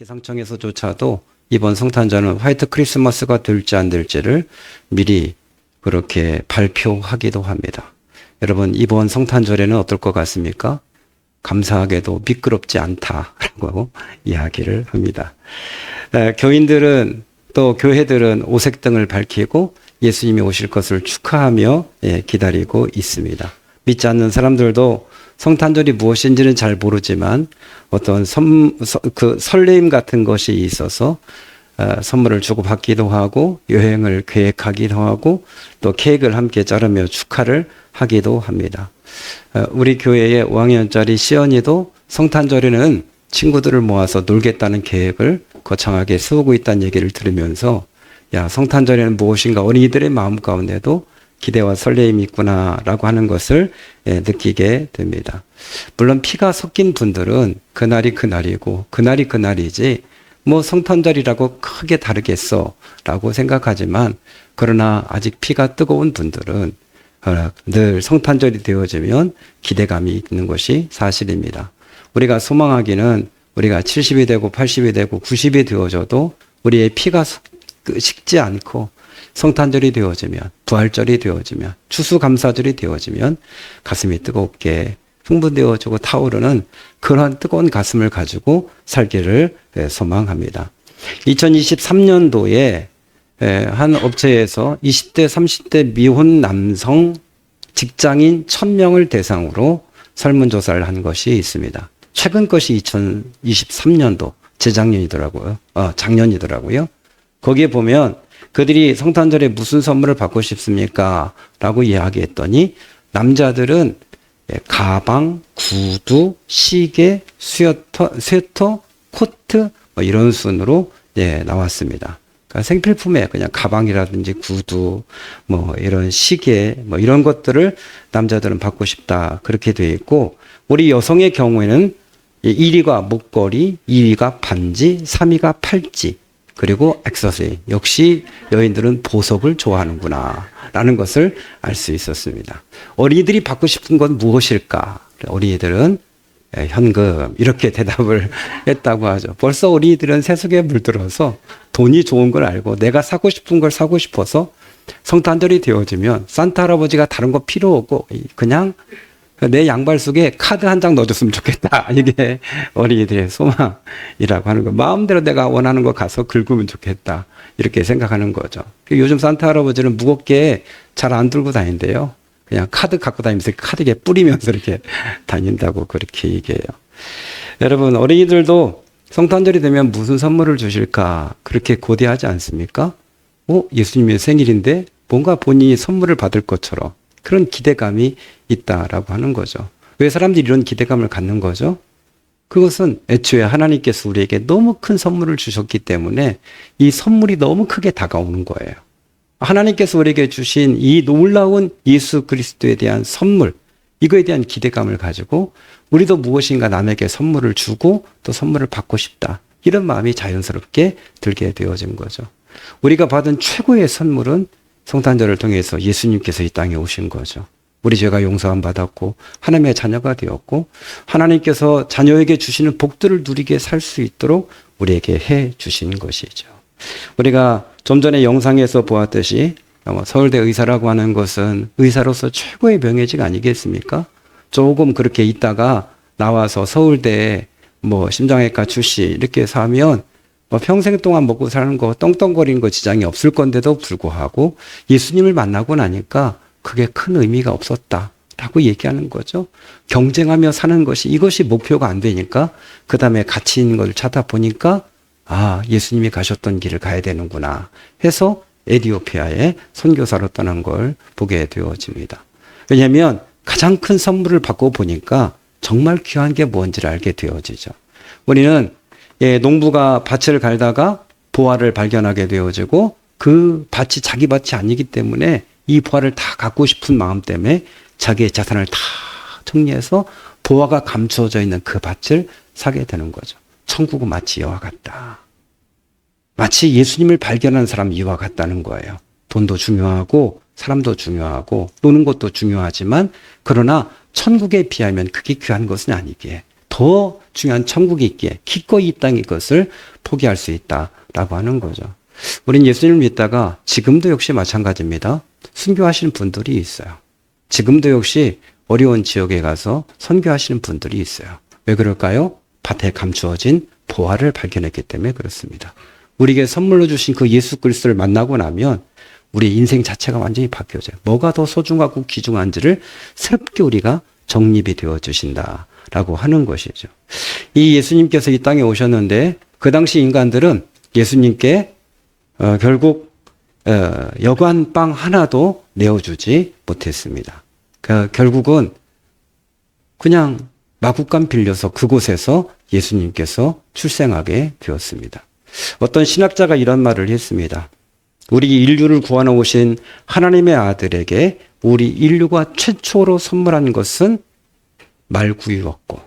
기상청에서조차도 이번 성탄절은 화이트 크리스마스가 될지 안 될지를 미리 그렇게 발표하기도 합니다. 여러분, 이번 성탄절에는 어떨 것 같습니까? 감사하게도 미끄럽지 않다라고 이야기를 합니다. 교인들은 또 교회들은 오색등을 밝히고 예수님이 오실 것을 축하하며 기다리고 있습니다. 믿지 않는 사람들도 성탄절이 무엇인지는 잘 모르지만 어떤 설레임 같은 것이 있어서 선물을 주고받기도 하고 여행을 계획하기도 하고 또 케이크를 함께 자르며 축하를 하기도 합니다. 우리 교회의 5학년짜리 시연이도 성탄절에는 친구들을 모아서 놀겠다는 계획을 거창하게 세우고 있다는 얘기를 들으면서 야, 성탄절에는 무엇인가 어린이들의 마음 가운데도 기대와 설레임이 있구나라고 하는 것을 느끼게 됩니다. 물론 피가 섞인 분들은 그날이 그날이고 그날이 그날이지 뭐 성탄절이라고 크게 다르겠어라고 생각하지만 그러나 아직 피가 뜨거운 분들은 늘 성탄절이 되어지면 기대감이 있는 것이 사실입니다. 우리가 소망하기는 우리가 70이 되고 80이 되고 90이 되어져도 우리의 피가 식지 않고 성탄절이 되어지면 부활절이 되어지면 추수감사절이 되어지면 가슴이 뜨겁게 흥분되어지고 타오르는 그러한 뜨거운 가슴을 가지고 살기를 소망합니다. 2023년도에 한 업체에서 20대 30대 미혼 남성 직장인 1000명을 대상으로 설문조사를 한 것이 있습니다. 최근 것이 2023년도 재작년이더라고요. 작년이더라고요. 거기에 보면 그들이 성탄절에 무슨 선물을 받고 싶습니까? 라고 이야기했더니 남자들은 가방, 구두, 시계, 스웨터, 코트 뭐 이런 순으로 나왔습니다. 그러니까 생필품에 그냥 가방이라든지 구두, 뭐 이런 시계, 뭐 이런 것들을 남자들은 받고 싶다 그렇게 되어 있고 우리 여성의 경우에는 1위가 목걸이, 2위가 반지, 3위가 팔찌. 그리고 액세서리. 역시 여인들은 보석을 좋아하는구나 라는 것을 알 수 있었습니다. 어린이들이 받고 싶은 건 무엇일까? 어린이들은 현금 이렇게 대답을 했다고 하죠. 벌써 어린이들은 세속에 물들어서 돈이 좋은 걸 알고 내가 사고 싶은 걸 사고 싶어서 성탄절이 되어지면 산타 할아버지가 다른 거 필요 없고 그냥 내 양발 속에 카드 한 장 넣어줬으면 좋겠다. 이게 어린이들의 소망이라고 하는 거. 마음대로 내가 원하는 거 가서 긁으면 좋겠다. 이렇게 생각하는 거죠. 요즘 산타 할아버지는 무겁게 잘 안 들고 다닌대요. 그냥 카드 갖고 다니면서 카드에 뿌리면서 이렇게 다닌다고 그렇게 얘기해요. 여러분, 어린이들도 성탄절이 되면 무슨 선물을 주실까? 그렇게 고대하지 않습니까? 예수님의 생일인데 뭔가 본인이 선물을 받을 것처럼 그런 기대감이 있다라고 하는 거죠. 왜 사람들이 이런 기대감을 갖는 거죠? 그것은 애초에 하나님께서 우리에게 너무 큰 선물을 주셨기 때문에 이 선물이 너무 크게 다가오는 거예요. 하나님께서 우리에게 주신 이 놀라운 예수 그리스도에 대한 선물, 이거에 대한 기대감을 가지고 우리도 무엇인가 남에게 선물을 주고 또 선물을 받고 싶다. 이런 마음이 자연스럽게 들게 되어진 거죠. 우리가 받은 최고의 선물은 성탄절을 통해서 예수님께서 이 땅에 오신 거죠. 우리 죄가 용서함 받았고 하나님의 자녀가 되었고 하나님께서 자녀에게 주시는 복들을 누리게 살 수 있도록 우리에게 해 주신 것이죠. 우리가 좀 전에 영상에서 보았듯이 서울대 의사라고 하는 것은 의사로서 최고의 명예직 아니겠습니까? 조금 그렇게 있다가 나와서 서울대에 심장외과 출시 이렇게 해서 하면 평생 동안 먹고 사는 거 떵떵거리는 거 지장이 없을 건데도 불구하고 예수님을 만나고 나니까 그게 큰 의미가 없었다라고 얘기하는 거죠. 경쟁하며 사는 것이 이것이 목표가 안 되니까 그 다음에 가치 있는 걸 찾아보니까 예수님이 가셨던 길을 가야 되는구나 해서 에티오피아에 선교사로 떠난 걸 보게 되어집니다. 왜냐하면 가장 큰 선물을 받고 보니까 정말 귀한 게 뭔지를 알게 되어지죠. 우리는 농부가 밭을 갈다가 보화를 발견하게 되어지고 그 밭이 자기 밭이 아니기 때문에 이 보화를 다 갖고 싶은 마음 때문에 자기의 자산을 다 정리해서 보화가 감추어져 있는 그 밭을 사게 되는 거죠. 천국은 마치 이와 같다. 마치 예수님을 발견한 사람 이와 같다는 거예요. 돈도 중요하고 사람도 중요하고 노는 것도 중요하지만 그러나 천국에 비하면 그게 귀한 것은 아니기에 더 중요한 천국이 있기에 기꺼이 이 땅의 것을 포기할 수 있다라고 하는 거죠. 우린 예수님을 믿다가 지금도 역시 마찬가지입니다. 순교하시는 분들이 있어요. 지금도 역시 어려운 지역에 가서 선교하시는 분들이 있어요. 왜 그럴까요? 밭에 감추어진 보화를 발견했기 때문에 그렇습니다. 우리에게 선물로 주신 그 예수 그리스도를 만나고 나면 우리 인생 자체가 완전히 바뀌어져요. 뭐가 더 소중하고 귀중한지를 새롭게 우리가 정립이 되어 주신다라고 하는 것이죠. 이 예수님께서 이 땅에 오셨는데 그 당시 인간들은 예수님께 결국 여관빵 하나도 내어주지 못했습니다. 결국은 그냥 마구간 빌려서 그곳에서 예수님께서 출생하게 되었습니다. 어떤 신학자가 이런 말을 했습니다. 우리 인류를 구하러 오신 하나님의 아들에게 우리 인류가 최초로 선물한 것은 말구유였고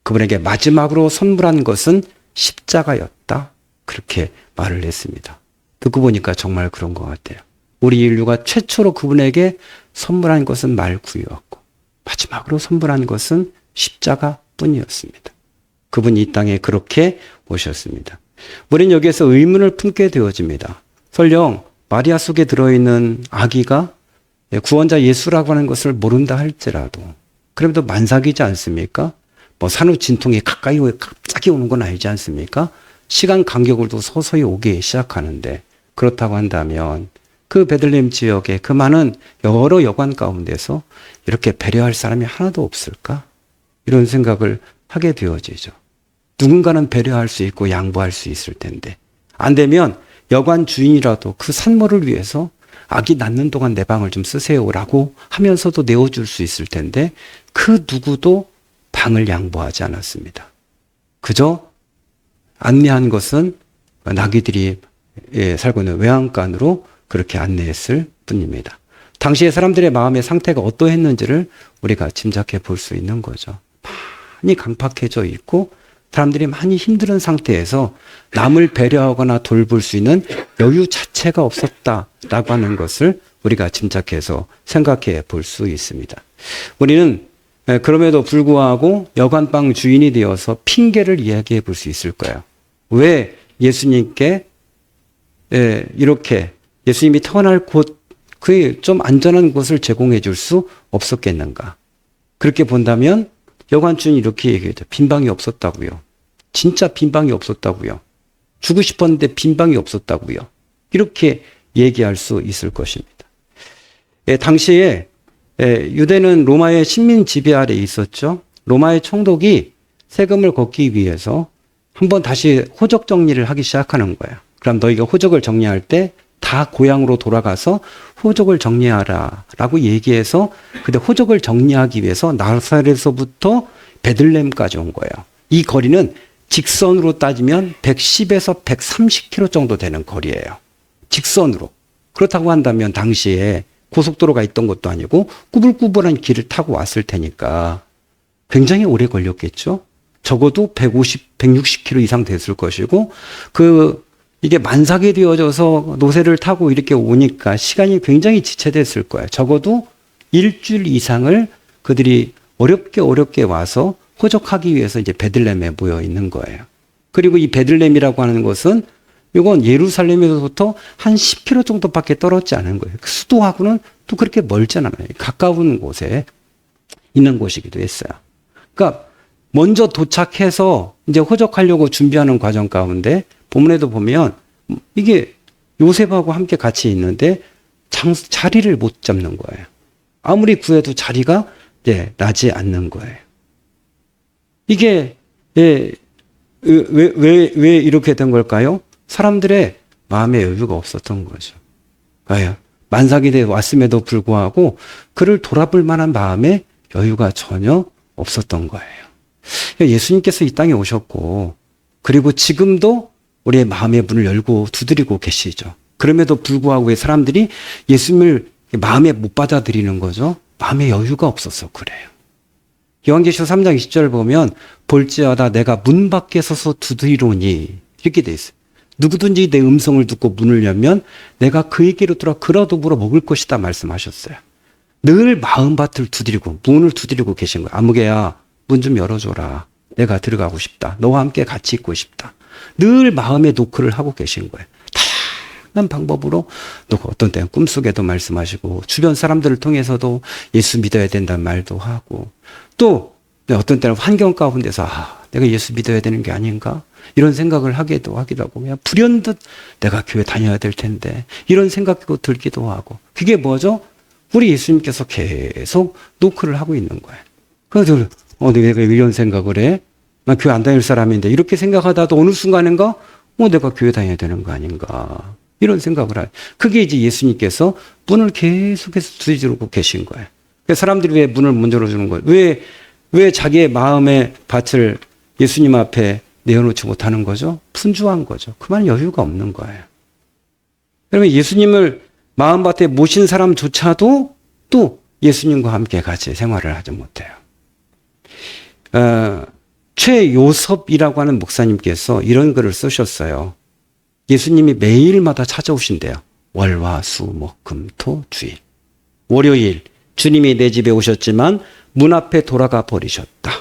그분에게 마지막으로 선물한 것은 십자가였다. 그렇게 말을 했습니다. 듣고 보니까 정말 그런 것 같아요. 우리 인류가 최초로 그분에게 선물한 것은 말구유였고 마지막으로 선물한 것은 십자가뿐이었습니다. 그분이 이 땅에 그렇게 오셨습니다. 우리는 여기에서 의문을 품게 되어집니다. 설령 마리아 속에 들어있는 아기가 구원자 예수라고 하는 것을 모른다 할지라도 그래도 만삭이지 않습니까? 뭐 산후진통이 가까이 갑자기 오는 건 아니지 않습니까? 시간 간격을 도 서서히 오기 시작하는데 그렇다고 한다면 그 베들레헴 지역의 그 많은 여러 여관 가운데서 이렇게 배려할 사람이 하나도 없을까? 이런 생각을 하게 되어지죠. 누군가는 배려할 수 있고 양보할 수 있을 텐데 안 되면 여관 주인이라도 그 산모를 위해서 아기 낳는 동안 내 방을 좀 쓰세요라고 하면서도 내어줄 수 있을 텐데 그 누구도 방을 양보하지 않았습니다. 그저 안내한 것은 나귀들이 살고 있는 외양간으로 그렇게 안내했을 뿐입니다. 당시에 사람들의 마음의 상태가 어떠했는지를 우리가 짐작해 볼 수 있는 거죠. 많이 강팍해져 있고 사람들이 많이 힘든 상태에서 남을 배려하거나 돌볼 수 있는 여유 자체가 없었다라고 하는 것을 우리가 짐작해서 생각해 볼 수 있습니다. 우리는 그럼에도 불구하고 여관방 주인이 되어서 핑계를 이야기해 볼 수 있을 거예요. 왜 예수님께 이렇게 예수님이 태어날 곳, 그 좀 안전한 곳을 제공해 줄 수 없었겠는가? 그렇게 본다면 여관 주인이 이렇게 얘기했죠. 빈방이 없었다고요. 진짜 빈방이 없었다고요. 주고 싶었는데 빈방이 없었다고요. 이렇게 얘기할 수 있을 것입니다. 당시에 유대는 로마의 식민 지배 아래에 있었죠. 로마의 총독이 세금을 걷기 위해서 한번 다시 호적 정리를 하기 시작하는 거예요. 그럼 너희가 호적을 정리할 때 다 고향으로 돌아가서 호적을 정리하라 라고 얘기해서 근데 호적을 정리하기 위해서 나사렛에서부터 베들레헴까지 온 거예요. 이 거리는 직선으로 따지면 110에서 130km 정도 되는 거리예요. 직선으로. 그렇다고 한다면 당시에 고속도로가 있던 것도 아니고 꾸불꾸불한 길을 타고 왔을 테니까 굉장히 오래 걸렸겠죠. 적어도 150, 160km 이상 됐을 것이고 이게 만삭이 되어져서 노새를 타고 이렇게 오니까 시간이 굉장히 지체됐을 거예요. 적어도 일주일 이상을 그들이 어렵게 와서 호적하기 위해서 이제 베들레헴에 모여 있는 거예요. 그리고 이 베들레헴이라고 하는 것은 이건 예루살렘에서부터 한 10km 정도밖에 떨어지지 않은 거예요. 수도하고는 또 그렇게 멀지 않아요. 가까운 곳에 있는 곳이기도 했어요. 그러니까 먼저 도착해서 이제 호적하려고 준비하는 과정 가운데 본문에도 보면 이게 요셉하고 함께 같이 있는데 자리를 못 잡는 거예요. 아무리 구해도 자리가 나지 않는 거예요. 이게 왜 이렇게 된 걸까요? 사람들의 마음의 여유가 없었던 거죠. 만삭이 돼 왔음에도 불구하고 그를 돌아볼 만한 마음의 여유가 전혀 없었던 거예요. 예수님께서 이 땅에 오셨고 그리고 지금도 우리의 마음의 문을 열고 두드리고 계시죠. 그럼에도 불구하고 왜 사람들이 예수님을 마음에 못 받아들이는 거죠? 마음의 여유가 없어서 그래요. 요한계시록 3장 20절 보면 볼지어다 내가 문 밖에 서서 두드리노니 이렇게 돼 있어요. 누구든지 내 음성을 듣고 문을 열면 내가 그에게로 들어와 그라도 물어 먹을 것이다 말씀하셨어요. 늘 마음밭을 두드리고 문을 두드리고 계신 거예요. 아무개야 문 좀 열어줘라. 내가 들어가고 싶다. 너와 함께 같이 있고 싶다. 늘 마음에 노크를 하고 계신 거예요. 다양한 방법으로 노크, 어떤 때는 꿈속에도 말씀하시고 주변 사람들을 통해서도 예수 믿어야 된다는 말도 하고 또 어떤 때는 환경 가운데서 내가 예수 믿어야 되는 게 아닌가? 이런 생각을 하기도 하고 그냥 불현듯 내가 교회 다녀야 될 텐데 이런 생각도 들기도 하고 그게 뭐죠? 우리 예수님께서 계속 노크를 하고 있는 거예요. 그래서 내가 이런 생각을 해? 난 교회 안 다닐 사람인데 이렇게 생각하다도 어느 순간인가 내가 교회 다녀야 되는 거 아닌가 이런 생각을 해요. 그게 이제 예수님께서 문을 계속해서 두드리고 계신 거예요. 그래서 사람들이 왜 문을 못 열어주는 거예요? 왜 자기의 마음의 밭을 예수님 앞에 내어놓지 못하는 거죠? 분주한 거죠. 그만 여유가 없는 거예요. 그러면 예수님을 마음밭에 모신 사람조차도 또 예수님과 함께 같이 생활을 하지 못해요. 최요섭이라고 하는 목사님께서 이런 글을 쓰셨어요. 예수님이 매일마다 찾아오신대요. 월화 수목금토 주일. 월요일 주님이 내 집에 오셨지만 문 앞에 돌아가 버리셨다.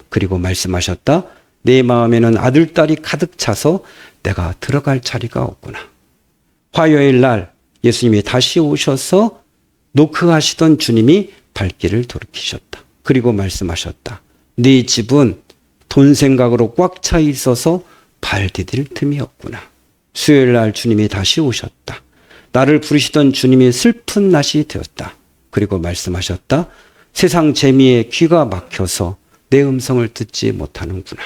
그리고 말씀하셨다. 내 마음에는 아들딸이 가득 차서 내가 들어갈 자리가 없구나. 화요일 날 예수님이 다시 오셔서 노크하시던 주님이 발길을 돌이키셨다. 그리고 말씀하셨다. 네 집은 돈 생각으로 꽉 차 있어서 발 디딜 틈이 없구나. 수요일 날 주님이 다시 오셨다. 나를 부르시던 주님이 슬픈 낮이 되었다. 그리고 말씀하셨다. 세상 재미에 귀가 막혀서 내 음성을 듣지 못하는구나.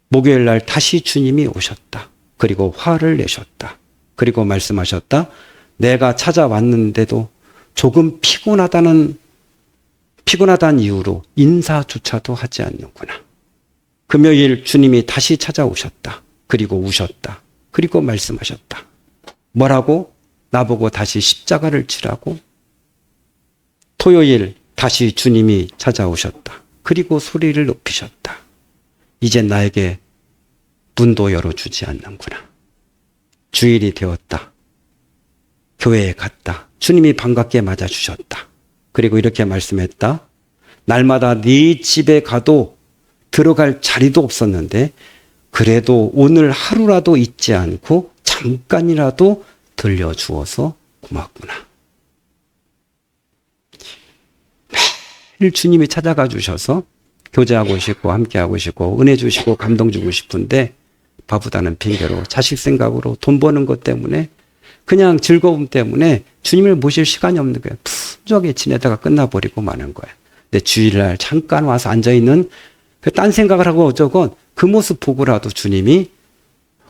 목요일 날 다시 주님이 오셨다. 그리고 화를 내셨다. 그리고 말씀하셨다. 내가 찾아왔는데도 조금 피곤하다는 이유로 인사조차도 하지 않는구나. 금요일 주님이 다시 찾아오셨다. 그리고 우셨다. 그리고 말씀하셨다. 뭐라고? 나보고 다시 십자가를 치라고? 토요일 다시 주님이 찾아오셨다. 그리고 소리를 높이셨다. 이제 나에게 문도 열어주지 않는구나. 주일이 되었다. 교회에 갔다. 주님이 반갑게 맞아주셨다. 그리고 이렇게 말씀했다. 날마다 네 집에 가도 들어갈 자리도 없었는데 그래도 오늘 하루라도 잊지 않고 잠깐이라도 들려주어서 고맙구나. 매일 주님이 찾아가 주셔서 교제하고 싶고 함께하고 싶고 은혜 주시고 감동 주고 싶은데 바쁘다는 핑계로 자식 생각으로 돈 버는 것 때문에 그냥 즐거움 때문에 주님을 모실 시간이 없는 거예요. 푸석에 지내다가 끝나버리고 마는 거예요. 근데 주일날 잠깐 와서 앉아있는 딴 생각을 하고 어쩌건 그 모습 보고라도 주님이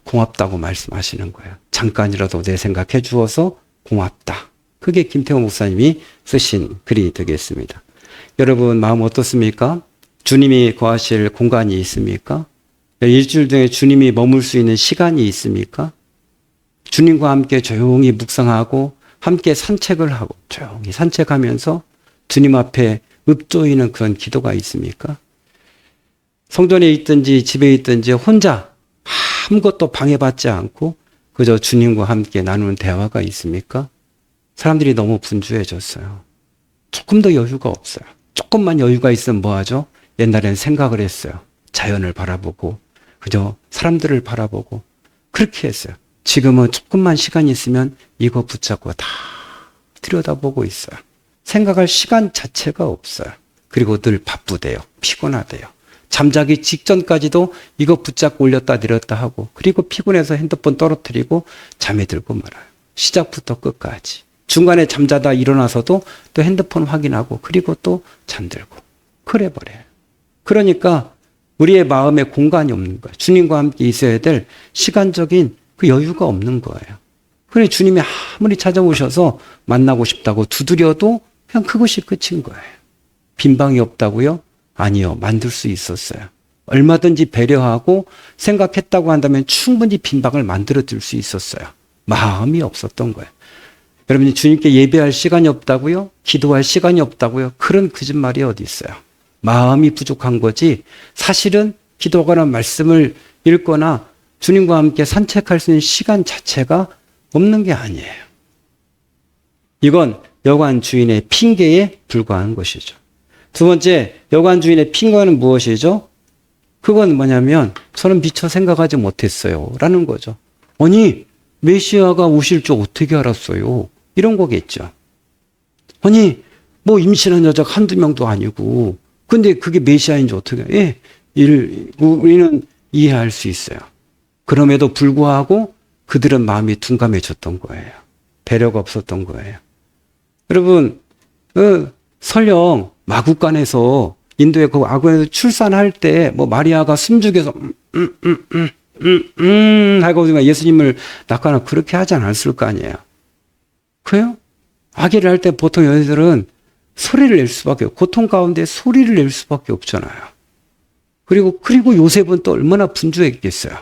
고맙다고 말씀하시는 거예요. 잠깐이라도 내 생각해 주어서 고맙다. 그게 김태호 목사님이 쓰신 글이 되겠습니다. 여러분 마음 어떻습니까? 주님이 거하실 공간이 있습니까? 일주일 중에 주님이 머물 수 있는 시간이 있습니까? 주님과 함께 조용히 묵상하고 함께 산책을 하고 조용히 산책하면서 주님 앞에 읊조이는 그런 기도가 있습니까? 성전에 있든지 집에 있든지 혼자 아무것도 방해받지 않고 그저 주님과 함께 나누는 대화가 있습니까? 사람들이 너무 분주해졌어요. 조금 더 여유가 없어요. 조금만 여유가 있으면 뭐하죠? 옛날엔 생각을 했어요. 자연을 바라보고 그저 사람들을 바라보고 그렇게 했어요. 지금은 조금만 시간이 있으면 이거 붙잡고 다 들여다보고 있어요. 생각할 시간 자체가 없어요. 그리고 늘 바쁘대요. 피곤하대요. 잠자기 직전까지도 이거 붙잡고 올렸다 내렸다 하고 그리고 피곤해서 핸드폰 떨어뜨리고 잠이 들고 말아요. 시작부터 끝까지. 중간에 잠자다 일어나서도 또 핸드폰 확인하고 그리고 또 잠들고 그래 버려요. 그러니까 우리의 마음에 공간이 없는 거예요. 주님과 함께 있어야 될 시간적인 그 여유가 없는 거예요. 그래 주님이 아무리 찾아오셔서 만나고 싶다고 두드려도 그냥 그것이 끝인 거예요. 빈 방이 없다고요? 아니요. 만들 수 있었어요. 얼마든지 배려하고 생각했다고 한다면 충분히 빈 방을 만들어 줄 수 있었어요. 마음이 없었던 거예요. 여러분이 주님께 예배할 시간이 없다고요? 기도할 시간이 없다고요? 그런 거짓말이 어디 있어요? 마음이 부족한 거지 사실은 기도하거나 말씀을 읽거나 주님과 함께 산책할 수 있는 시간 자체가 없는 게 아니에요. 이건 여관 주인의 핑계에 불과한 것이죠. 두 번째, 여관 주인의 핑계는 무엇이죠? 그건 뭐냐면 저는 미처 생각하지 못했어요 라는 거죠. 아니 메시아가 오실 줄 어떻게 알았어요? 이런 거겠죠. 아니 뭐 임신한 여자가 한두 명도 아니고 근데 그게 메시아인지 어떻게 예, 우리는 이해할 수 있어요. 그럼에도 불구하고 그들은 마음이 둔감해졌던 거예요. 배려가 없었던 거예요. 여러분 설령 마국간에서 인도의 그 아구에서 출산할 때 뭐 마리아가 숨죽여서 하고 예수님을 낳거나 그렇게 하지 않았을 거 아니에요. 그래요? 아기를 할 때 보통 여자들은 소리를 낼 수밖에 없고 고통 가운데 소리를 낼 수밖에 없잖아요. 그리고 요셉은 또 얼마나 분주했겠어요.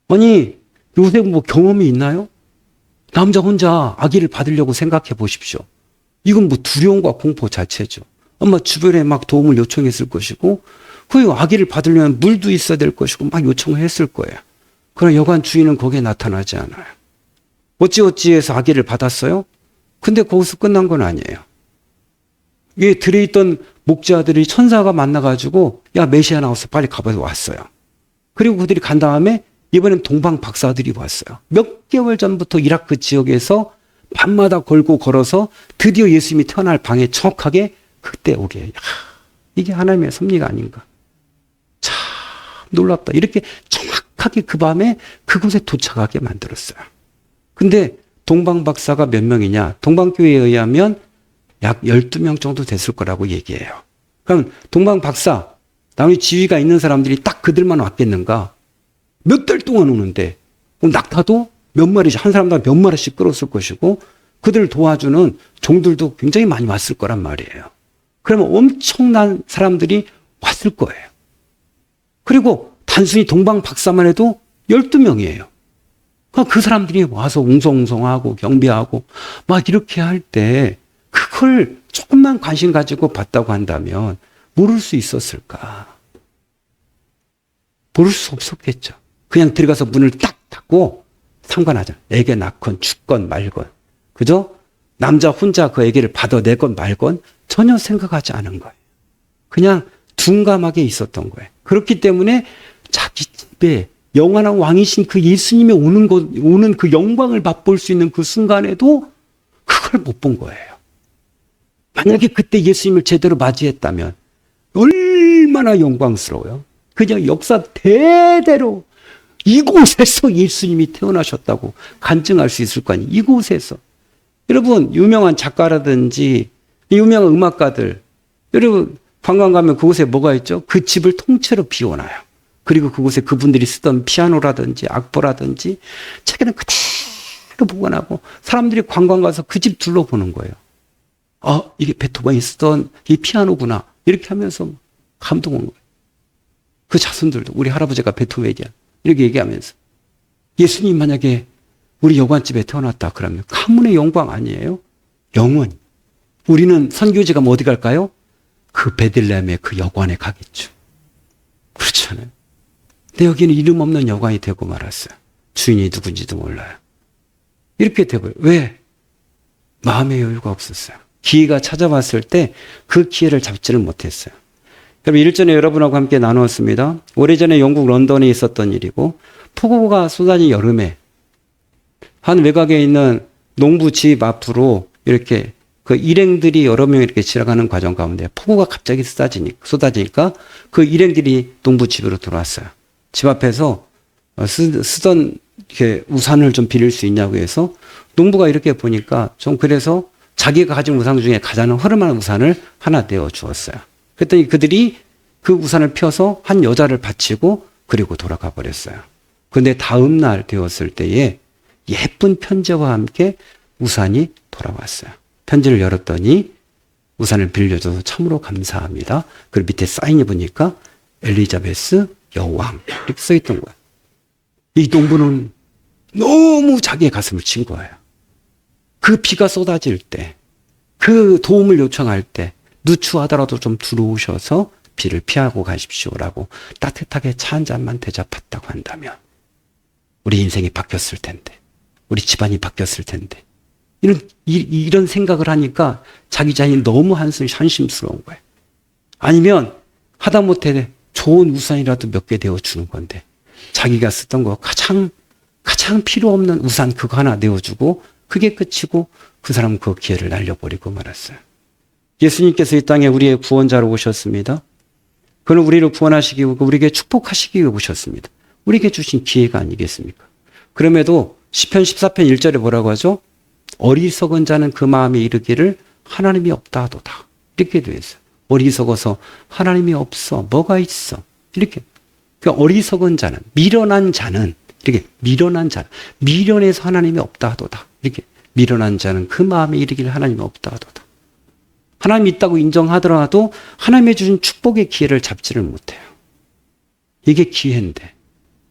아니 요셉은 뭐 경험이 있나요? 남자 혼자 아기를 받으려고 생각해 보십시오. 이건 뭐 두려움과 공포 자체죠. 아마 주변에 막 도움을 요청했을 것이고 그 아기를 받으려면 물도 있어야 될 것이고 막 요청을 했을 거예요. 그러나 여관 주인은 거기에 나타나지 않아요. 어찌어찌해서 아기를 받았어요? 근데 거기서 끝난 건 아니에요. 이게 들어있던 목자들이 천사가 만나가지고 야 메시아 나와서 빨리 가봐서 왔어요. 그리고 그들이 간 다음에 이번엔 동방 박사들이 왔어요. 몇 개월 전부터 이라크 지역에서 밤마다 걸어서 드디어 예수님이 태어날 방에 정확하게 그때 오게 해요. 이게 하나님의 섭리가 아닌가. 참 놀랍다. 이렇게 정확하게 그 밤에 그곳에 도착하게 만들었어요. 근데 동방 박사가 몇 명이냐? 동방교회에 의하면 약 12명 정도 됐을 거라고 얘기해요. 그럼 동방 박사, 나머지 지위가 있는 사람들이 딱 그들만 왔겠는가? 몇 달 동안 오는데 그럼 낙타도 몇 마리씩 한 사람당 몇 마리씩 끌었을 것이고 그들을 도와주는 종들도 굉장히 많이 왔을 거란 말이에요. 그러면 엄청난 사람들이 왔을 거예요. 그리고 단순히 동방 박사만 해도 12명이에요. 그 사람들이 와서 웅성웅성하고 경배하고 막 이렇게 할 때 그걸 조금만 관심 가지고 봤다고 한다면 모를 수 있었을까? 모를 수 없었겠죠. 그냥 들어가서 문을 딱 닫고 상관하자. 애게 낳건 죽건 말건. 그죠? 남자 혼자 그 애기를 받아내건 말건 전혀 생각하지 않은 거예요. 그냥 둔감하게 있었던 거예요. 그렇기 때문에 자기 집에 영원한 왕이신 그 예수님이 오는 그 영광을 맛볼 수 있는 그 순간에도 그걸 못 본 거예요. 만약에 그때 예수님을 제대로 맞이했다면 얼마나 영광스러워요. 그냥 역사 대대로 이곳에서 예수님이 태어나셨다고 간증할 수 있을 거 아니에요. 이곳에서. 여러분 유명한 작가라든지 유명한 음악가들 여러분 관광 가면 그곳에 뭐가 있죠? 그 집을 통째로 비워놔요. 그리고 그곳에 그분들이 쓰던 피아노라든지 악보라든지 책에는 그대로 보관하고 사람들이 관광 가서 그 집 둘러보는 거예요. 이게 베토벤이 쓰던 이 피아노구나. 이렇게 하면서 감동 오는 거예요. 그 자손들도 우리 할아버지가 베토벤이야. 이렇게 얘기하면서 예수님 만약에 우리 여관집에 태어났다 그러면 가문의 영광 아니에요? 영원. 우리는 선교지가 어디 갈까요? 그 베들레헴의 그 여관에 가겠죠. 그렇잖아요. 근데 여기는 이름 없는 여관이 되고 말았어요. 주인이 누군지도 몰라요. 이렇게 되고요. 왜? 마음의 여유가 없었어요. 기회가 찾아왔을 때 그 기회를 잡지를 못했어요. 그럼 일전에 여러분하고 함께 나누었습니다. 오래전에 영국 런던에 있었던 일이고 폭우가 쏟아진 여름에 한 외곽에 있는 농부 집 앞으로 이렇게 그 일행들이 여러 명 이렇게 지나가는 과정 가운데 폭우가 갑자기 쏟아지니까 그 일행들이 농부 집으로 들어왔어요. 집 앞에서 쓰던 이렇게 우산을 좀 빌릴 수 있냐고 해서 농부가 이렇게 보니까 좀 그래서 자기가 가진 우산 중에 가장 허름한 우산을 하나 내어 주었어요. 그랬더니 그들이 그 우산을 펴서 한 여자를 바치고 그리고 돌아가 버렸어요. 그런데 다음 날 되었을 때에 예쁜 편지와 함께 우산이 돌아왔어요. 편지를 열었더니 우산을 빌려줘서 참으로 감사합니다. 그리고 밑에 사인이 보니까 엘리자베스 여왕 이렇게 써있던 거예요. 이 농부는 너무 자기의 가슴을 친 거예요. 그 비가 쏟아질 때, 그 도움을 요청할 때 누추하더라도 좀 들어오셔서 비를 피하고 가십시오라고 따뜻하게 차 한 잔만 대접했다고 한다면 우리 인생이 바뀌었을 텐데, 우리 집안이 바뀌었을 텐데, 이런 생각을 하니까 자기 자신이 너무 한심스러운 거예요. 아니면 하다못해 좋은 우산이라도 몇 개 내어주는 건데 자기가 쓰던 거 가장 필요 없는 우산 그거 하나 내어주고 그게 끝이고 그 사람은 그 기회를 날려버리고 말았어요. 예수님께서 이 땅에 우리의 구원자로 오셨습니다. 그는 우리를 구원하시기 위해 우리에게 축복하시기 위해 오셨습니다. 우리에게 주신 기회가 아니겠습니까? 그럼에도 시편 14편 1절에 뭐라고 하죠? 어리석은 자는 그 마음에 이르기를 하나님이 없다 하도다. 이렇게 되어 있어요. 어리석어서 하나님이 없어. 뭐가 있어? 이렇게. 그러니까 어리석은 자는, 미련한 자는, 이렇게 미련한 자, 미련해서 하나님이 없다 하도다. 이렇게 미련한 자는 그 마음에 이르기를 하나님이 없다 하도다. 하나님이 있다고 인정하더라도 하나님의 주신 축복의 기회를 잡지를 못해요. 이게 기회인데.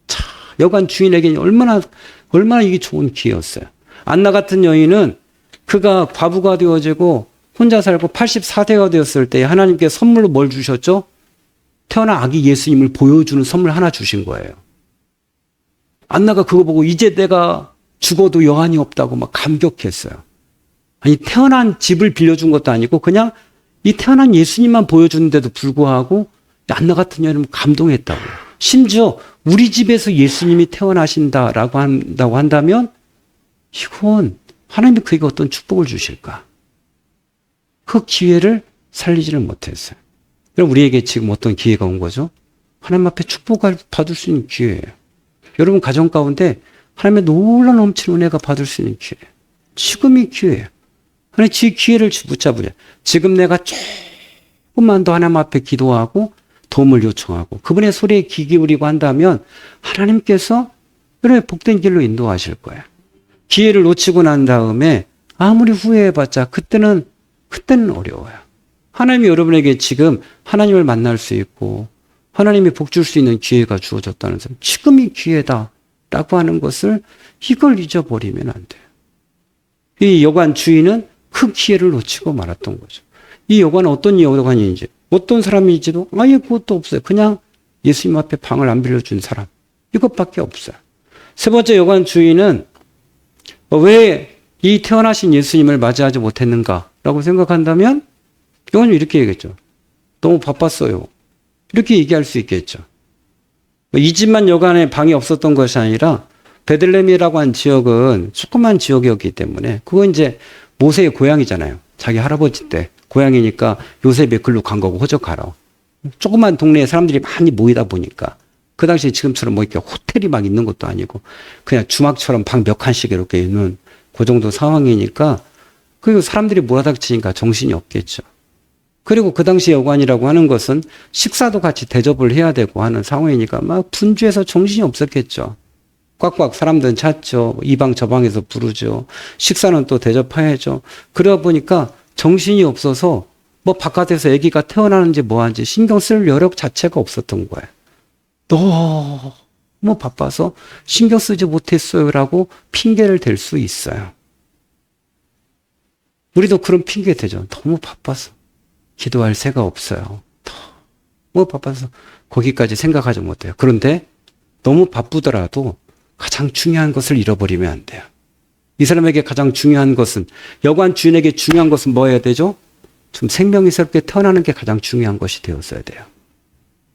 자, 여관 주인에게는 얼마나 이게 좋은 기회였어요. 안나 같은 여인은 그가 과부가 되어지고 혼자 살고 84세가 되었을 때 하나님께 선물로 뭘 주셨죠? 태어난 아기 예수님을 보여주는 선물 하나 주신 거예요. 안나가 그거 보고 이제 내가 죽어도 여한이 없다고 막 감격했어요. 아니 태어난 집을 빌려준 것도 아니고 그냥 이 태어난 예수님만 보여주는데도 불구하고 안나 같은 여인은 감동했다고요. 심지어 우리 집에서 예수님이 태어나신다라고 한다면 이건 하나님이 그에게 어떤 축복을 주실까? 그 기회를 살리지를 못했어요. 그럼 우리에게 지금 어떤 기회가 온 거죠? 하나님 앞에 축복을 받을 수 있는 기회예요. 여러분 가정 가운데 하나님의 놀라 넘치는 은혜가 받을 수 있는 기회예요. 지금이 기회예요. 하나님 그 기회를 붙잡으려. 지금 내가 조금만 더 하나님 앞에 기도하고 도움을 요청하고 그분의 소리에 귀 기울이고 한다면 하나님께서 그런 복된 길로 인도하실 거예요. 기회를 놓치고 난 다음에 아무리 후회해봤자 그때는 어려워요. 하나님이 여러분에게 지금 하나님을 만날 수 있고 하나님이 복 줄 수 있는 기회가 주어졌다는 사람, 지금이 기회다라고 하는 것을 이걸 잊어버리면 안 돼요. 이 여관 주인은 그 기회를 놓치고 말았던 거죠. 이 여관은 어떤 여관인지 어떤 사람인지도 아예 그것도 없어요. 그냥 예수님 앞에 방을 안 빌려준 사람 이것밖에 없어요. 세 번째 여관 주인은 왜 이 태어나신 예수님을 맞이하지 못했는가라고 생각한다면 이건 이렇게 얘기했죠. 너무 바빴어요. 이렇게 얘기할 수 있겠죠. 이 집만 여관에 방이 없었던 것이 아니라 베들레헴이라고 한 지역은 조그만 지역이었기 때문에 그건 이제 모세의 고향이잖아요. 자기 할아버지 때 고향이니까 요셉이 글로 간 거고 호적하러. 조그만 동네에 사람들이 많이 모이다 보니까 그 당시에 지금처럼 뭐 이렇게 호텔이 막 있는 것도 아니고 그냥 주막처럼 방 몇 칸씩 이렇게 있는 그 정도 상황이니까 그리고 사람들이 몰아닥치니까 정신이 없겠죠. 그리고 그 당시 여관이라고 하는 것은 식사도 같이 대접을 해야 되고 하는 상황이니까 막 분주해서 정신이 없었겠죠. 꽉꽉 사람들은 찼죠. 이 방 저 방에서 부르죠. 식사는 또 대접해야죠. 그러다 보니까 정신이 없어서 뭐 바깥에서 아기가 태어나는지 뭐하는지 신경 쓸 여력 자체가 없었던 거예요. 너무 바빠서 신경 쓰지 못했어요라고 핑계를 댈 수 있어요. 우리도 그런 핑계 대죠. 너무 바빠서 기도할 새가 없어요. 너무 바빠서 거기까지 생각하지 못해요. 그런데 너무 바쁘더라도 가장 중요한 것을 잃어버리면 안 돼요. 이 사람에게 가장 중요한 것은 여관 주인에게 중요한 것은 뭐여야 되죠? 좀 생명이 새롭게 태어나는 게 가장 중요한 것이 되었어야 돼요.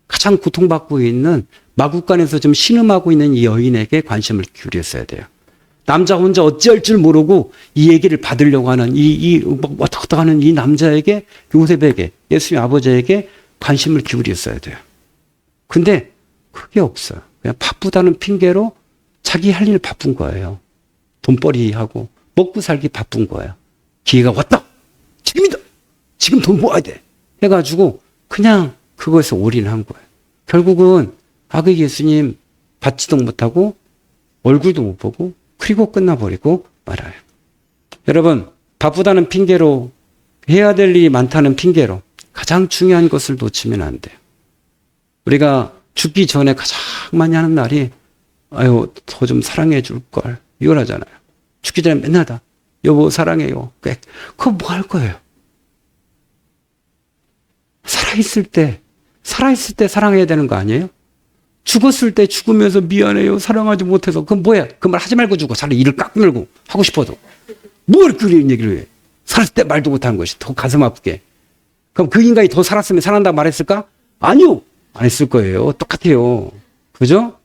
가장 고통받고 있는 마구간에서 좀 신음하고 있는 이 여인에게 관심을 기울였어야 돼요. 남자 혼자 어찌할 줄 모르고 이 얘기를 받으려고 하는 왔다 갔다 하는 이 남자에게 요셉에게 예수님 아버지에게 관심을 기울였어야 돼요. 근데 그게 없어요. 그냥 바쁘다는 핑계로 자기 할 일 바쁜 거예요. 돈벌이하고 먹고 살기 바쁜 거예요. 기회가 왔다. 지금이다. 지금 돈 모아야 돼. 해가지고 그냥 그것에 올인한 거예요. 결국은 아그 예수님 받지도 못하고 얼굴도 못 보고 그리고 끝나버리고 말아요. 여러분 바쁘다는 핑계로 해야 될 일이 많다는 핑계로 가장 중요한 것을 놓치면 안 돼요. 우리가 죽기 전에 가장 많이 하는 날이 아유 더 좀 사랑해 줄 걸 이걸 하잖아요. 죽기 전에 맨날 다 여보 사랑해요. 그거 뭐 할 거예요? 살아있을 때 사랑해야 되는 거 아니에요? 죽었을 때 죽으면서 미안해요. 사랑하지 못해서. 그럼 뭐야? 그 말 하지 말고 죽어. 차라리 이를 깍 물고 하고 싶어도. 뭘 그런 얘기를 해? 살았을 때 말도 못하는 것이 더 가슴 아프게. 그럼 그 인간이 더 살았으면 살아난다고 말했을까? 아니요. 안 했을 거예요. 똑같아요. 그죠?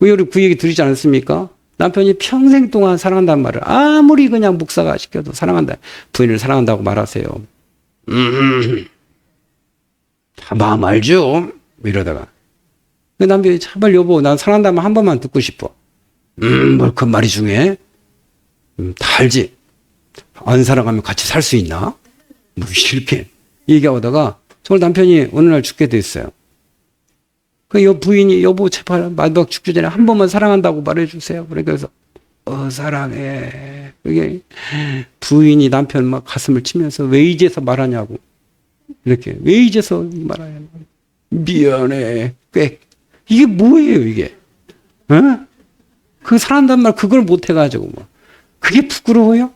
왜 우리 그 얘기 들리지 않았습니까? 남편이 평생 동안 사랑한다는 말을 아무리 그냥 목사가 시켜도 사랑한다. 부인을 사랑한다고 말하세요. 다 마음 알죠? 이러다가. 그 남편이 제발 여보, 난 사랑한다면 한 번만 듣고 싶어. 뭘 그 말이 중요해? 다 알지? 안 사랑하면 같이 살 수 있나? 뭐 이렇게 얘기하다가 정말 남편이 어느 날 죽게 됐어요. 그 부인이 여보 제발 마지막 죽기 전에 한 번만 사랑한다고 말해주세요. 그래서 사랑해. 이게 부인이 남편 막 가슴을 치면서 왜 이제서 말하냐고. 이렇게 왜 이제서 말하냐. 미안해. 꽤 이게 뭐예요 이게? 어? 그 사랑한다는 말 그걸 못 해가지고 뭐 그게 부끄러워요?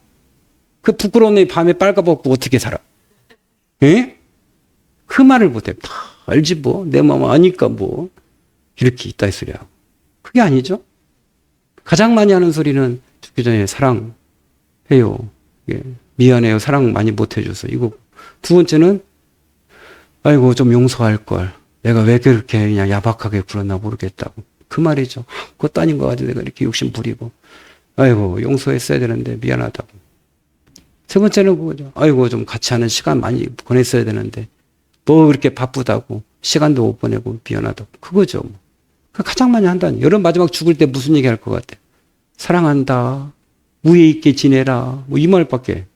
그 부끄러운 애 밤에 빨가벗고 어떻게 살아? 예? 그 말을 못해. 다 알지 뭐. 내 마음 아니까 뭐. 이렇게 있다 이 소리야. 그게 아니죠. 가장 많이 하는 소리는 죽기 전에 사랑해요. 예. 미안해요. 사랑 많이 못 해줘서. 이거. 두 번째는 아이고 좀 용서할 걸. 내가 왜 그렇게 그냥 야박하게 굴었나 모르겠다고. 그 말이죠. 그것도 아닌 거 가지고 내가 이렇게 욕심 부리고. 아이고 용서했어야 되는데 미안하다고. 세 번째는 그거죠. 아이고 좀 같이 하는 시간 많이 보냈어야 되는데 뭐 그렇게 바쁘다고 시간도 못 보내고 미안하다고. 그거죠. 그 가장 많이 한다니. 여러분 마지막 죽을 때 무슨 얘기 할 것 같아? 사랑한다. 우애 있게 지내라. 뭐 이 말밖에.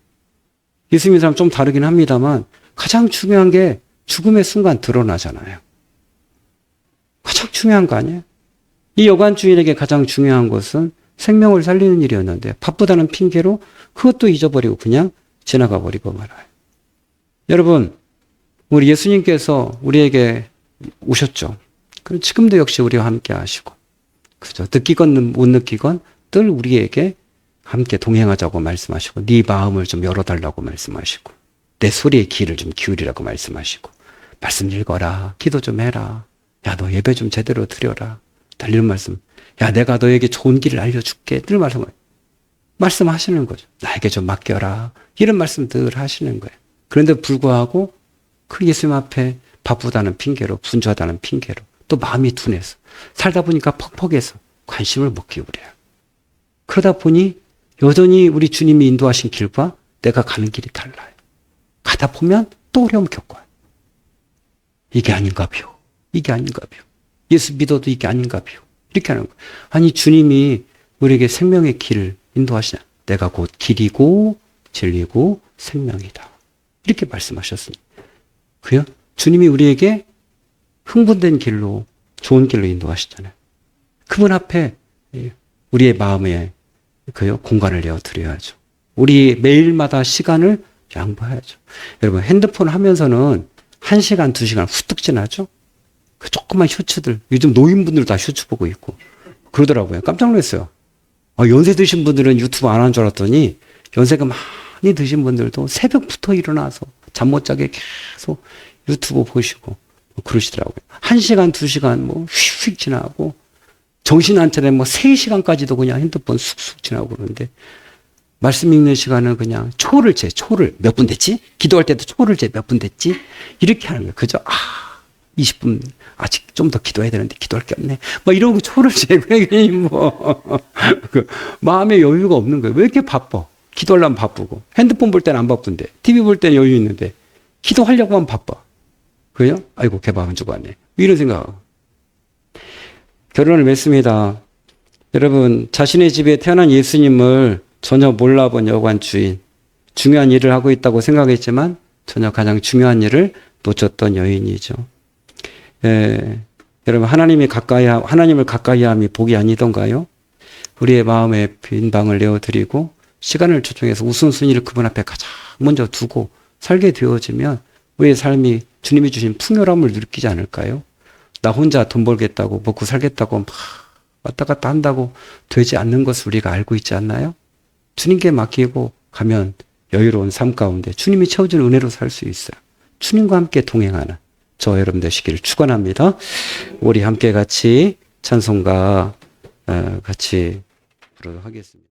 예수 믿는 사람 좀 다르긴 합니다만 가장 중요한 게 죽음의 순간 드러나잖아요. 가장 중요한 거 아니에요? 이 여관 주인에게 가장 중요한 것은 생명을 살리는 일이었는데 바쁘다는 핑계로 그것도 잊어버리고 그냥 지나가 버리고 말아요. 여러분, 우리 예수님께서 우리에게 오셨죠. 그럼 지금도 역시 우리와 함께 하시고, 그죠? 느끼건 못 느끼건 늘 우리에게 함께 동행하자고 말씀하시고, 네 마음을 좀 열어달라고 말씀하시고, 내 소리의 귀를 좀 기울이라고 말씀하시고, 말씀 읽어라, 기도 좀 해라, 야, 너 예배 좀 제대로 드려라, 달리는 말씀, 야, 내가 너에게 좋은 길을 알려줄게, 늘 말씀하시는 거죠. 나에게 좀 맡겨라, 이런 말씀 늘 하시는 거예요. 그런데 불구하고 그 예수님 앞에 바쁘다는 핑계로, 분주하다는 핑계로, 또 마음이 둔해서, 살다 보니까 퍽퍽해서 관심을 못 기울여요. 그러다 보니 여전히 우리 주님이 인도하신 길과 내가 가는 길이 달라요. 가다 보면 또 어려움 겪어요. 이게 아닌가벼. 이게 아닌가벼. 예수 믿어도 이게 아닌가벼. 이렇게 하는 거예요. 아니 주님이 우리에게 생명의 길을 인도하시냐. 내가 곧 길이고 진리고 생명이다. 이렇게 말씀하셨습니다. 그요? 주님이 우리에게 흥분된 길로 좋은 길로 인도하시잖아요. 그분 앞에 우리의 마음에 그요 공간을 내어 드려야죠. 우리 매일마다 시간을 양보해야죠. 여러분 핸드폰 하면서는 1시간, 2시간 후딱 지나죠? 그 조그만 쇼츠들 요즘 노인분들 다 쇼츠 보고 있고 그러더라고요. 깜짝 놀랐어요. 연세 드신 분들은 유튜브 안 하는 줄 알았더니 연세가 많이 드신 분들도 새벽부터 일어나서 잠 못 자게 계속 유튜브 보시고 그러시더라고요. 1시간, 2시간 뭐 휙휙 지나고 정신 안 차리면 뭐 3시간까지도 그냥 핸드폰 쑥쑥 지나고 그러는데 말씀 읽는 시간은 그냥 초를 몇 분 됐지? 기도할 때도 초를 몇 분 됐지? 이렇게 하는 거예요. 그죠? 20분 아직 좀 더 기도해야 되는데 기도할 게 없네. 막 이러고 초를 재고 그 마음의 여유가 없는 거예요. 왜 이렇게 바빠? 기도하려면 바쁘고 핸드폰 볼 때는 안 바쁜데 TV 볼 때는 여유 있는데 기도하려고 하면 바빠. 그래요? 아이고 개밥 안 주고 왔네. 이런 생각. 결론을 맺습니다. 여러분 자신의 집에 태어난 예수님을 전혀 몰라본 여관 주인, 중요한 일을 하고 있다고 생각했지만 전혀 가장 중요한 일을 놓쳤던 여인이죠. 여러분 하나님을 가까이함이 복이 아니던가요? 우리의 마음에 빈 방을 내어드리고 시간을 초청해서 우선순위를 그분 앞에 가장 먼저 두고 살게 되어지면 우리의 삶이 주님이 주신 풍요로움을 느끼지 않을까요? 나 혼자 돈 벌겠다고 먹고 살겠다고 막 왔다 갔다 한다고 되지 않는 것을 우리가 알고 있지 않나요? 주님께 맡기고 가면 여유로운 삶 가운데 주님이 채워주는 은혜로 살 수 있어요. 주님과 함께 동행하는 저 여러분 되시기를 축원합니다. 우리 함께 같이 찬송가 같이 부르도록 하겠습니다.